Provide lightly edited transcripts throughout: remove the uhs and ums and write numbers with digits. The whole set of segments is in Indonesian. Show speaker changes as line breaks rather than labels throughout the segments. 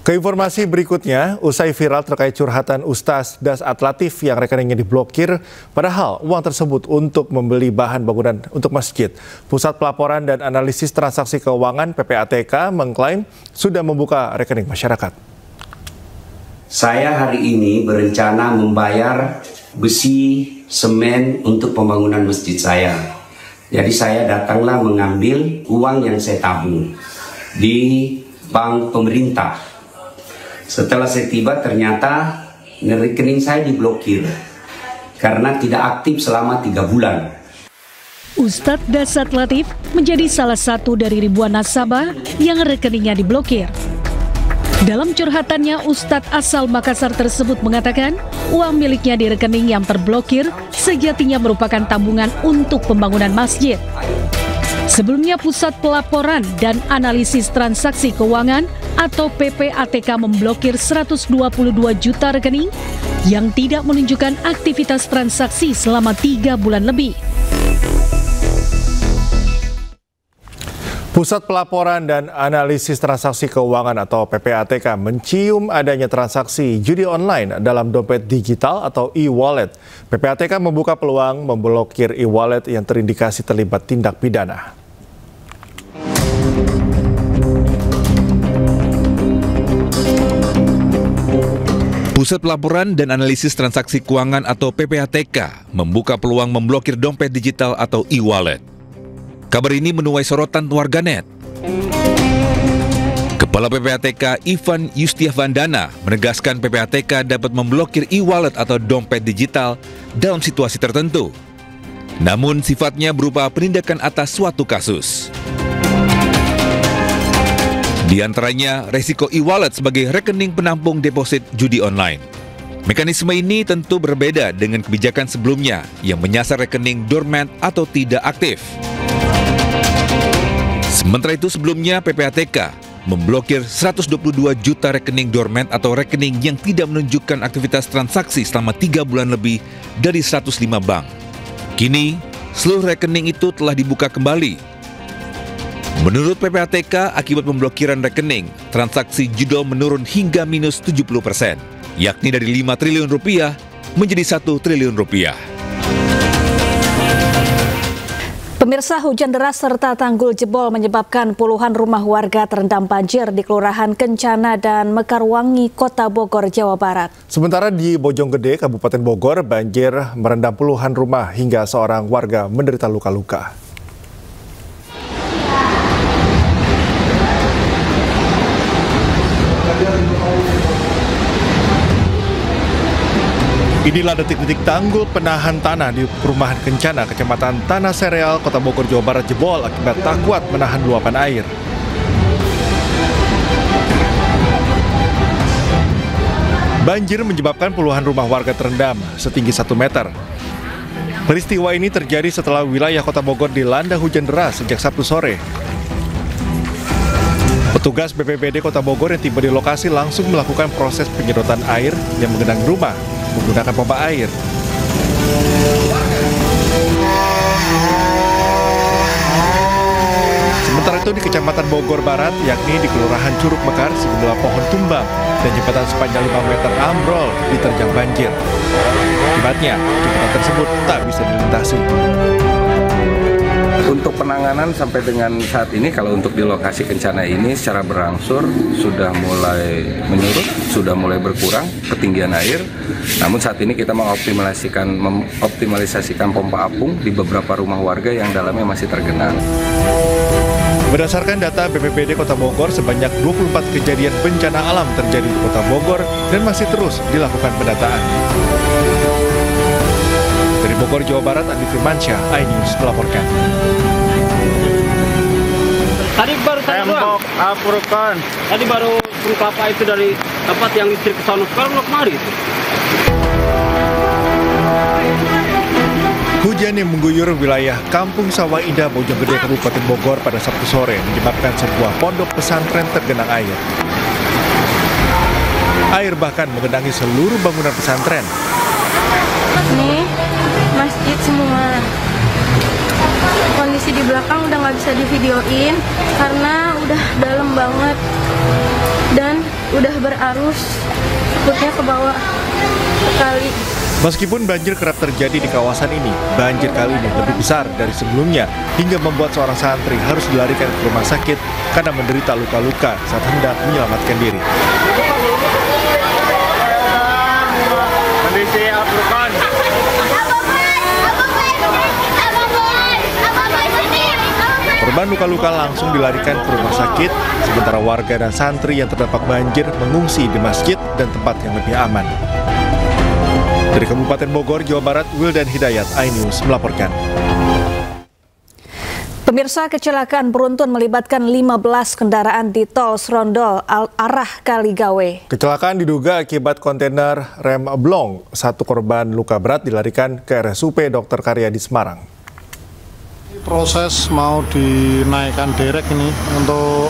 Ke informasi berikutnya, usai viral terkait curhatan Ustaz Dasat Latif yang rekeningnya diblokir, padahal uang tersebut untuk membeli bahan bangunan untuk masjid. Pusat Pelaporan dan Analisis Transaksi Keuangan (PPATK) mengklaim sudah membuka rekening masyarakat.
Saya hari ini berencana membayar besi, semen untuk pembangunan masjid saya. Jadi saya datanglah mengambil uang yang saya tabung di bank pemerintah. Setelah saya tiba ternyata rekening saya diblokir karena tidak aktif selama 3 bulan.
Ustadz Dasat Latif menjadi salah satu dari ribuan nasabah yang rekeningnya diblokir. Dalam curhatannya, Ustadz asal Makassar tersebut mengatakan uang miliknya di rekening yang terblokir sejatinya merupakan tabungan untuk pembangunan masjid. Sebelumnya, Pusat Pelaporan dan Analisis Transaksi Keuangan atau PPATK memblokir 122 juta rekening yang tidak menunjukkan aktivitas transaksi selama 3 bulan lebih.
Pusat Pelaporan dan Analisis Transaksi Keuangan atau PPATK mencium adanya transaksi judi online dalam dompet digital atau e-wallet. PPATK membuka peluang memblokir e-wallet yang terindikasi terlibat tindak pidana.
Pusat Pelaporan dan Analisis Transaksi Keuangan atau PPATK membuka peluang memblokir dompet digital atau e-wallet. Kabar ini menuai sorotan warganet. Kepala PPATK Ivan Yustiavandana menegaskan PPATK dapat memblokir e-wallet atau dompet digital dalam situasi tertentu. Namun sifatnya berupa penindakan atas suatu kasus. Di antaranya resiko e-wallet sebagai rekening penampung deposit judi online. Mekanisme ini tentu berbeda dengan kebijakan sebelumnya yang menyasar rekening dormant atau tidak aktif. Sementara itu sebelumnya PPATK memblokir 122 juta rekening dormant atau rekening yang tidak menunjukkan aktivitas transaksi selama 3 bulan lebih dari 105 bank. Kini, seluruh rekening itu telah dibuka kembali. Menurut PPATK, akibat pemblokiran rekening, transaksi judol menurun hingga minus 70%, yakni dari 5 triliun rupiah menjadi 1 triliun rupiah.
Pemirsa, hujan deras serta tanggul jebol menyebabkan puluhan rumah warga terendam banjir di Kelurahan Kencana dan Mekarwangi, Kota Bogor, Jawa Barat.
Sementara di Bojonggede, Kabupaten Bogor, banjir merendam puluhan rumah hingga seorang warga menderita luka-luka. Inilah detik-detik tanggul penahan tanah di Perumahan Kencana, Kecamatan Tanah Sereal, Kota Bogor, Jawa Barat jebol akibat tak kuat menahan luapan air. Banjir menyebabkan puluhan rumah warga terendam setinggi 1 meter. Peristiwa ini terjadi setelah wilayah Kota Bogor dilanda hujan deras sejak Sabtu sore. Petugas BPBD Kota Bogor yang tiba di lokasi langsung melakukan proses penyedotan air yang menggenangi rumah menggunakan pompa air. Sementara itu di Kecamatan Bogor Barat, yakni di Kelurahan Curug Mekar, sejumlah pohon tumbang dan jembatan sepanjang 5 meter ambrol diterjang banjir. Akibatnya, jembatan tersebut tak bisa dilintasi.
Untuk penanganan sampai dengan saat ini, kalau untuk di lokasi Kencana ini secara berangsur sudah mulai menurun, sudah mulai berkurang ketinggian air. Namun saat ini kita mengoptimalisasikan pompa apung di beberapa rumah warga yang dalamnya masih tergenang.
Berdasarkan data BPBD Kota Bogor, sebanyak 24 kejadian bencana alam terjadi di Kota Bogor dan masih terus dilakukan pendataan. Dari Bogor, Jawa Barat, Andi Firmansyah, iNews melaporkan.
Tadi baru tembok Afurkan. Tadi baru kelapa itu dari tempat yang listrik ke sana, sekarang kemari itu.
Hujan yang mengguyur wilayah Kampung Sawah Indah, Bojonggede, Kabupaten Bogor pada Sabtu sore menyebabkan sebuah pondok pesantren tergenang air. Air bahkan menggenangi seluruh bangunan pesantren.
Nih, masjid semua. Kondisi di belakang udah nggak bisa divideoin karena udah dalam banget dan udah berarus, takutnya ke bawah sekali.
Meskipun banjir kerap terjadi di kawasan ini, banjir kali ini lebih besar dari sebelumnya hingga membuat seorang santri harus dilarikan ke rumah sakit karena menderita luka-luka saat hendak menyelamatkan diri.
Kondisi Al-Furqan.
Korban luka-luka langsung dilarikan ke rumah sakit, sementara warga dan santri yang terdampak banjir mengungsi di masjid dan tempat yang lebih aman. Dari Kabupaten Bogor, Jawa Barat, Wildan Hidayat, iNews melaporkan.
Pemirsa, kecelakaan beruntun melibatkan 15 kendaraan di tol Srondol arah Kaligawe.
Kecelakaan diduga akibat kontainer rem blong. Satu korban luka berat dilarikan ke RSUP Dr. Karyadi Semarang.
Proses mau dinaikkan derek ini untuk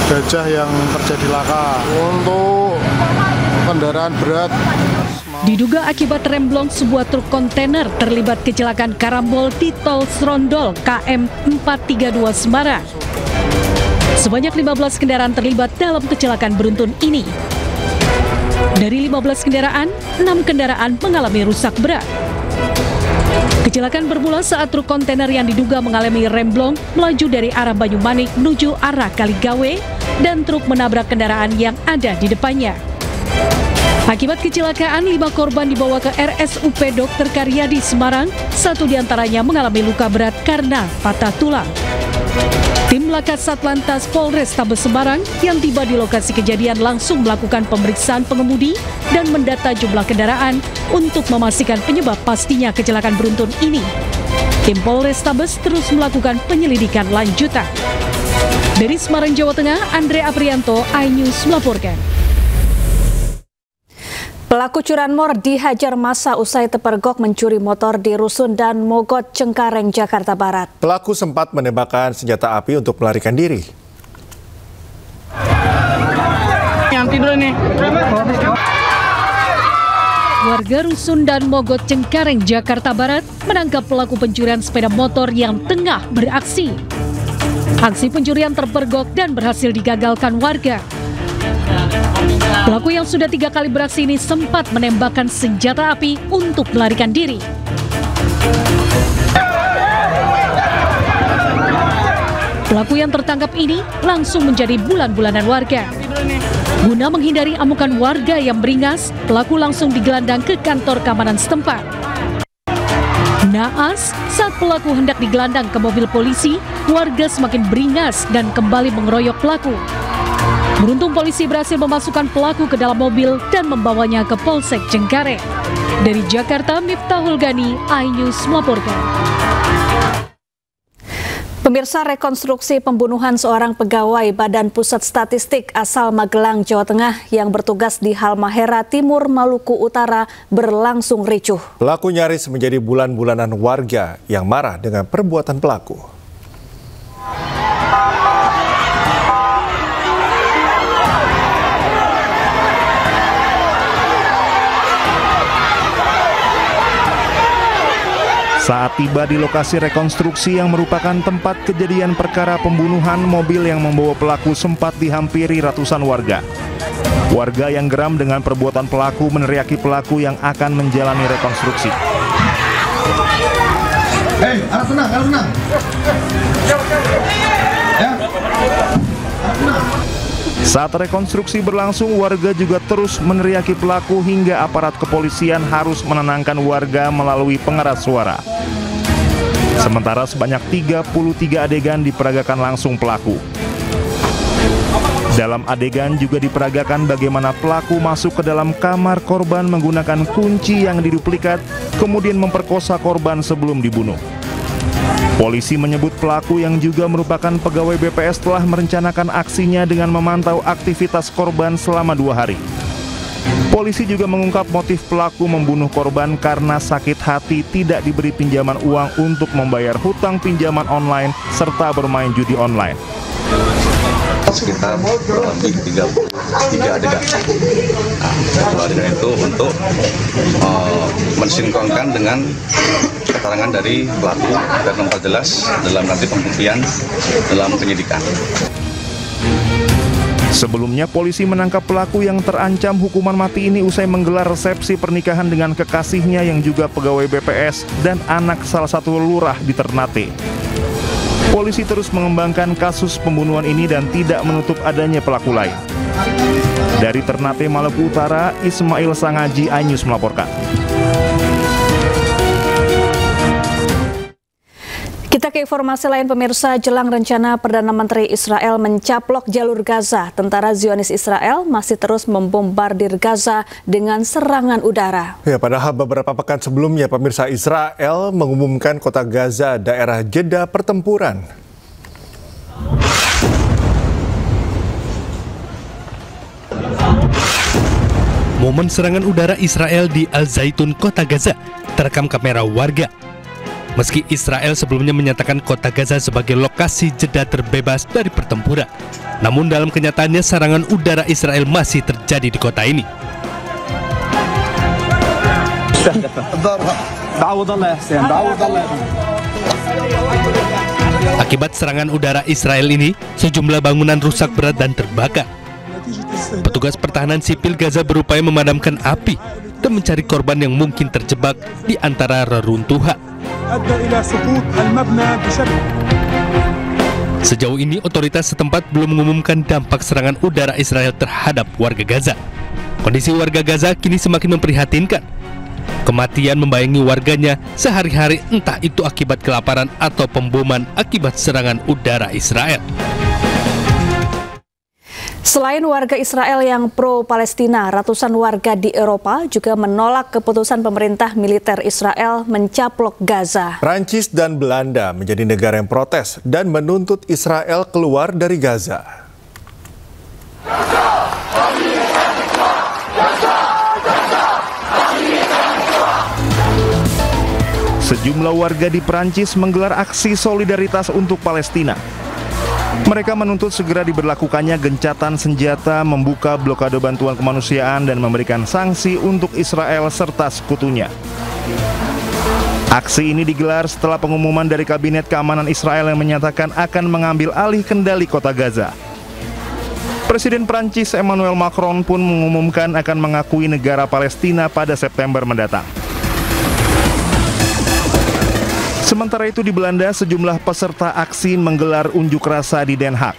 gajah yang terjadi laka. Untuk kendaraan berat.
Diduga akibat remblong sebuah truk kontainer terlibat kecelakaan karambol di tol Srondol KM 432 Semarang. Sebanyak 15 kendaraan terlibat dalam kecelakaan beruntun ini. Dari 15 kendaraan, 6 kendaraan mengalami rusak berat. Kecelakaan bermula saat truk kontainer yang diduga mengalami remblong melaju dari arah Banyumanik menuju arah Kaligawe dan truk menabrak kendaraan yang ada di depannya. Akibat kecelakaan, 5 korban dibawa ke RSUP Dr. Karyadi Semarang, 1 diantaranya mengalami luka berat karena patah tulang. Tim Laka Satlantas Polrestabes Semarang yang tiba di lokasi kejadian langsung melakukan pemeriksaan pengemudi dan mendata jumlah kendaraan untuk memastikan penyebab pastinya kecelakaan beruntun ini. Tim Polrestabes terus melakukan penyelidikan lanjutan. Dari Semarang, Jawa Tengah, Andre Aprianto, iNews melaporkan.
Pelaku curanmor dihajar massa usai terpergok mencuri motor di Rusun dan Mogot, Cengkareng, Jakarta Barat.
Pelaku sempat menembakkan senjata api untuk melarikan diri.
Warga Rusun dan Mogot, Cengkareng, Jakarta Barat menangkap pelaku pencurian sepeda motor yang tengah beraksi. Aksi pencurian terpergok dan berhasil digagalkan warga. Pelaku yang sudah 3 kali beraksi ini sempat menembakkan senjata api untuk melarikan diri. Pelaku yang tertangkap ini langsung menjadi bulan-bulanan warga. Guna menghindari amukan warga yang beringas, pelaku langsung digelandang ke kantor keamanan setempat. Naas, saat pelaku hendak digelandang ke mobil polisi, warga semakin beringas dan kembali mengeroyok pelaku. Beruntung polisi berhasil memasukkan pelaku ke dalam mobil dan membawanya ke Polsek Cengkareng. Dari Jakarta, Miftahul Gani, iNews melaporkan.
Pemirsa, rekonstruksi pembunuhan seorang pegawai Badan Pusat Statistik asal Magelang, Jawa Tengah yang bertugas di Halmahera Timur, Maluku Utara berlangsung ricuh.
Pelaku nyaris menjadi bulan-bulanan warga yang marah dengan perbuatan pelaku.
Saat tiba di lokasi rekonstruksi yang merupakan tempat kejadian perkara pembunuhan, mobil yang membawa pelaku sempat dihampiri ratusan warga. Warga yang geram dengan perbuatan pelaku meneriaki pelaku yang akan menjalani rekonstruksi.
Hei, harus tenang, harus tenang. Ya.
Saat rekonstruksi berlangsung, warga juga terus meneriaki pelaku hingga aparat kepolisian harus menenangkan warga melalui pengeras suara. Sementara sebanyak 33 adegan diperagakan langsung pelaku. Dalam adegan juga diperagakan bagaimana pelaku masuk ke dalam kamar korban menggunakan kunci yang diduplikat, kemudian memperkosa korban sebelum dibunuh. Polisi menyebut pelaku yang juga merupakan pegawai BPS telah merencanakan aksinya dengan memantau aktivitas korban selama 2 hari. Polisi juga mengungkap motif pelaku membunuh korban karena sakit hati tidak diberi pinjaman uang untuk membayar hutang pinjaman online serta bermain judi online.
Sekitar lebih 33 adegan. Nah, satu adegan itu untuk mensinkronkan dengan keterangan dari pelaku dan memperjelas dalam nanti pembuktian dalam penyidikan.
Sebelumnya, polisi menangkap pelaku yang terancam hukuman mati ini usai menggelar resepsi pernikahan dengan kekasihnya yang juga pegawai BPS dan anak salah satu lurah di Ternate. Polisi terus mengembangkan kasus pembunuhan ini dan tidak menutup adanya pelaku lain. Dari Ternate, Maluku Utara, Ismail Sangaji, iNews melaporkan.
Kita ke informasi lain, pemirsa. Jelang rencana Perdana Menteri Israel mencaplok jalur Gaza, tentara Zionis Israel masih terus membombardir Gaza dengan serangan udara.
Ya, padahal beberapa pekan sebelumnya, pemirsa, Israel mengumumkan kota Gaza daerah jeda pertempuran.
Momen serangan udara Israel di Al-Zaitun, kota Gaza, terekam kamera warga. Meski Israel sebelumnya menyatakan kota Gaza sebagai lokasi jeda terbebas dari pertempuran, namun dalam kenyataannya serangan udara Israel masih terjadi di kota ini. Akibat serangan udara Israel ini, sejumlah bangunan rusak berat dan terbakar. Petugas pertahanan sipil Gaza berupaya memadamkan api dan mencari korban yang mungkin terjebak di antara reruntuhan. Sejauh ini, otoritas setempat belum mengumumkan dampak serangan udara Israel terhadap warga Gaza. Kondisi warga Gaza kini semakin memprihatinkan. Kematian membayangi warganya sehari-hari, entah itu akibat kelaparan atau pemboman akibat serangan udara Israel.
Selain warga Israel yang pro-Palestina, ratusan warga di Eropa juga menolak keputusan pemerintah militer Israel mencaplok Gaza.
Prancis dan Belanda menjadi negara yang protes dan menuntut Israel keluar dari Gaza.
Sejumlah warga di Prancis menggelar aksi solidaritas untuk Palestina. Mereka menuntut segera diberlakukannya gencatan senjata, membuka blokade bantuan kemanusiaan, dan memberikan sanksi untuk Israel serta sekutunya. Aksi ini digelar setelah pengumuman dari Kabinet Keamanan Israel yang menyatakan akan mengambil alih kendali kota Gaza. Presiden Prancis Emmanuel Macron pun mengumumkan akan mengakui negara Palestina pada September mendatang. Sementara itu di Belanda, sejumlah peserta aksi menggelar unjuk rasa di Den Haag.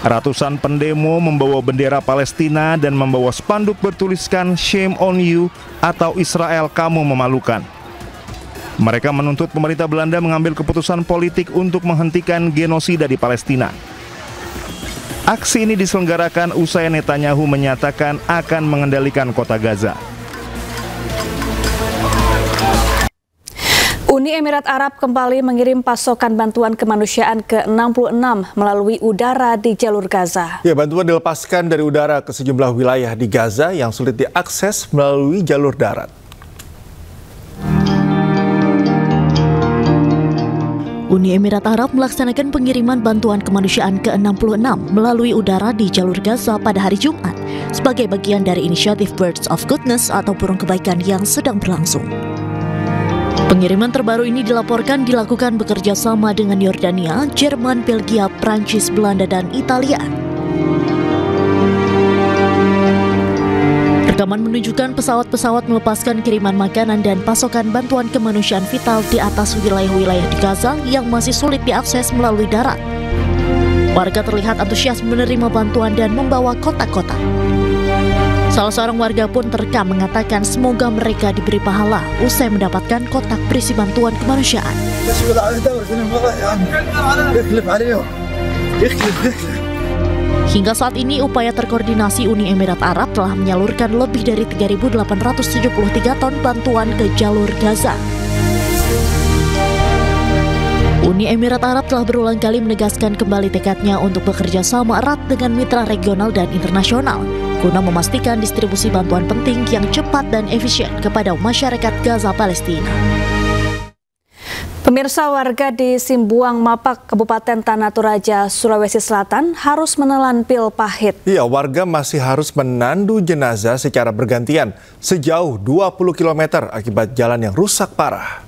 Ratusan pendemo membawa bendera Palestina dan membawa spanduk bertuliskan "Shame on you" atau "Israel, kamu memalukan". Mereka menuntut pemerintah Belanda mengambil keputusan politik untuk menghentikan genosida di Palestina. Aksi ini diselenggarakan usai Netanyahu menyatakan akan mengendalikan kota Gaza.
Uni Emirat Arab kembali mengirim pasokan bantuan kemanusiaan ke-66 melalui udara di jalur Gaza.
Ya, bantuan dilepaskan dari udara ke sejumlah wilayah di Gaza yang sulit diakses melalui jalur darat.
Uni Emirat Arab melaksanakan pengiriman bantuan kemanusiaan ke-66 melalui udara di jalur Gaza pada hari Jumat sebagai bagian dari inisiatif Birds of Goodness atau burung kebaikan yang sedang berlangsung. Pengiriman terbaru ini dilaporkan dilakukan bekerja sama dengan Yordania, Jerman, Belgia, Prancis, Belanda, dan Italia. Rekaman menunjukkan pesawat-pesawat melepaskan kiriman makanan dan pasokan bantuan kemanusiaan vital di atas wilayah-wilayah di Gaza yang masih sulit diakses melalui darat. Warga terlihat antusias menerima bantuan dan membawa kotak-kotak. Salah seorang warga pun terekam mengatakan semoga mereka diberi pahala usai mendapatkan kotak berisi bantuan kemanusiaan. Hingga saat ini, upaya terkoordinasi Uni Emirat Arab telah menyalurkan lebih dari 3.873 ton bantuan ke jalur Gaza. Uni Emirat Arab telah berulang kali menegaskan kembali tekadnya untuk bekerja sama erat dengan mitra regional dan internasional guna memastikan distribusi bantuan penting yang cepat dan efisien kepada masyarakat Gaza Palestina.
Pemirsa, warga di Simbuang Mapak, Kabupaten Tanah Toraja, Sulawesi Selatan harus menelan pil pahit.
Iya, warga masih harus menandu jenazah secara bergantian sejauh 20 km akibat jalan yang rusak parah.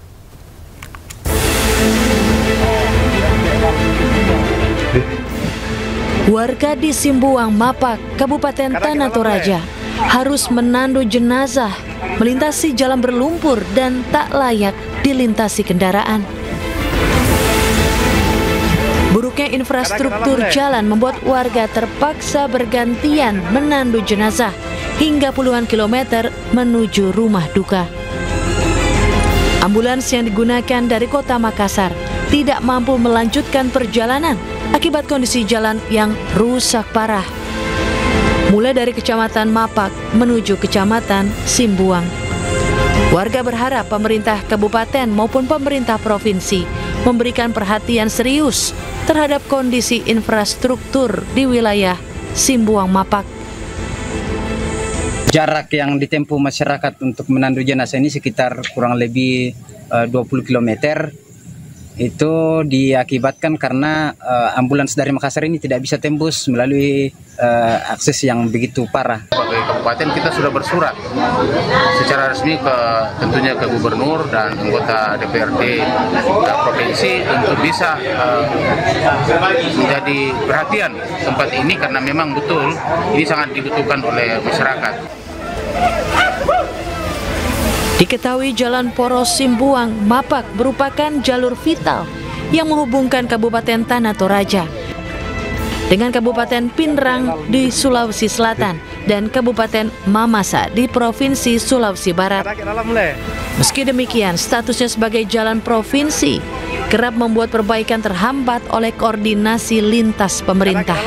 Warga di Simbuang, Mapak, Kabupaten Tanah Toraja harus menandu jenazah melintasi jalan berlumpur dan tak layak dilintasi kendaraan. Buruknya infrastruktur jalan membuat warga terpaksa bergantian menandu jenazah hingga puluhan kilometer menuju rumah duka. Ambulans yang digunakan dari kota Makassar tidak mampu melanjutkan perjalanan akibat kondisi jalan yang rusak parah. Mulai dari Kecamatan Mapak menuju Kecamatan Simbuang. Warga berharap pemerintah kabupaten maupun pemerintah provinsi memberikan perhatian serius terhadap kondisi infrastruktur di wilayah Simbuang, Mapak.
Jarak yang ditempuh masyarakat untuk menandu jenazah ini sekitar kurang lebih 20 km. Itu diakibatkan karena ambulans dari Makassar ini tidak bisa tembus melalui akses yang begitu parah.
Sebagai kabupaten kita sudah bersurat secara resmi tentunya ke gubernur dan anggota DPRD provinsi untuk bisa menjadi perhatian tempat ini karena memang betul ini sangat dibutuhkan oleh masyarakat.
Diketahui Jalan Poros Simbuang, Mapak merupakan jalur vital yang menghubungkan Kabupaten Tanah Toraja dengan Kabupaten Pinrang di Sulawesi Selatan dan Kabupaten Mamasa di Provinsi Sulawesi Barat. Meski demikian, statusnya sebagai jalan provinsi kerap membuat perbaikan terhambat oleh koordinasi lintas pemerintah.